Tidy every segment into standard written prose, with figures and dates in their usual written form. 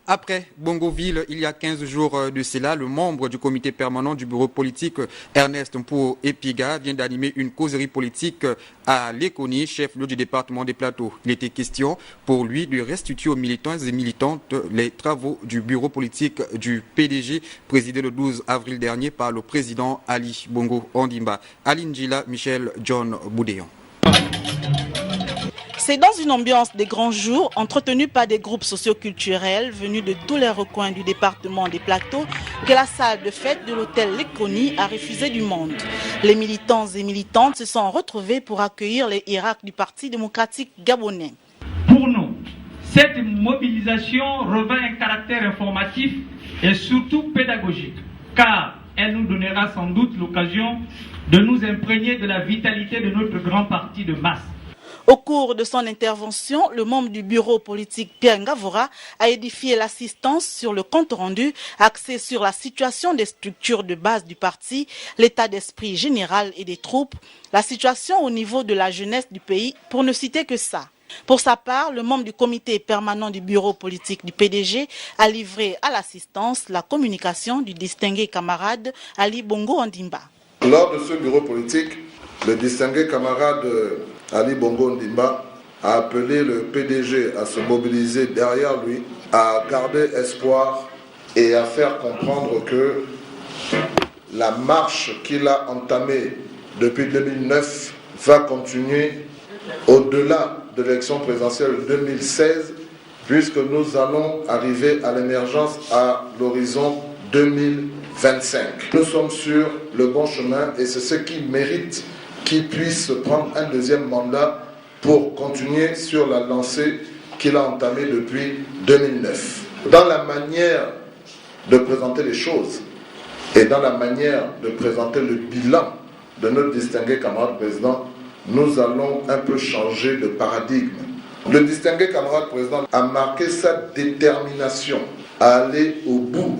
Après Bongoville, il y a 15 jours de cela, le membre du comité permanent du bureau politique, Ernest Mpo Epiga, vient d'animer une causerie politique à Lekoni, chef-lieu du département des Plateaux. Il était question pour lui de restituer aux militants et militantes les travaux du bureau politique du PDG, présidé le 12 avril dernier par le président Ali Bongo Ondimba. Aline Gila, Michel John Boudéon. C'est dans une ambiance des grands jours, entretenue par des groupes socioculturels venus de tous les recoins du département des Plateaux, que la salle de fête de l'hôtel Lekoni a refusé du monde. Les militants et militantes se sont retrouvés pour accueillir les hiérarques du Parti démocratique gabonais. Pour nous, cette mobilisation revêt un caractère informatif et surtout pédagogique, car elle nous donnera sans doute l'occasion de nous imprégner de la vitalité de notre grand parti de masse. Au cours de son intervention, le membre du bureau politique Pierre Ngavora a édifié l'assistance sur le compte rendu axé sur la situation des structures de base du parti, l'état d'esprit général et des troupes, la situation au niveau de la jeunesse du pays, pour ne citer que ça. Pour sa part, le membre du comité permanent du bureau politique du PDG a livré à l'assistance la communication du distingué camarade Ali Bongo Ondimba. Lors de ce bureau politique, le distingué camarade Ali Bongo Ondimba a appelé le PDG à se mobiliser derrière lui, à garder espoir et à faire comprendre que la marche qu'il a entamée depuis 2009 va continuer au-delà de l'élection présidentielle de 2016, puisque nous allons arriver à l'émergence à l'horizon 2025. Nous sommes sur le bon chemin et c'est ce qui mérite qu'il puisse prendre un deuxième mandat pour continuer sur la lancée qu'il a entamée depuis 2009. Dans la manière de présenter les choses et dans la manière de présenter le bilan de notre distingué camarade président, nous allons un peu changer de paradigme. Le distingué camarade président a marqué sa détermination à aller au bout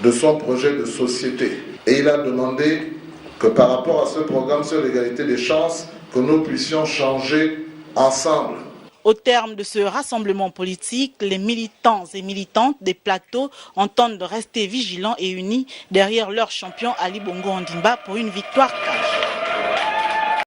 de son projet de société et il a demandé que par rapport à ce programme sur l'égalité des chances, que nous puissions changer ensemble. Au terme de ce rassemblement politique, les militants et militantes des Plateaux entendent rester vigilants et unis derrière leur champion Ali Bongo Ondimba pour une victoire cash.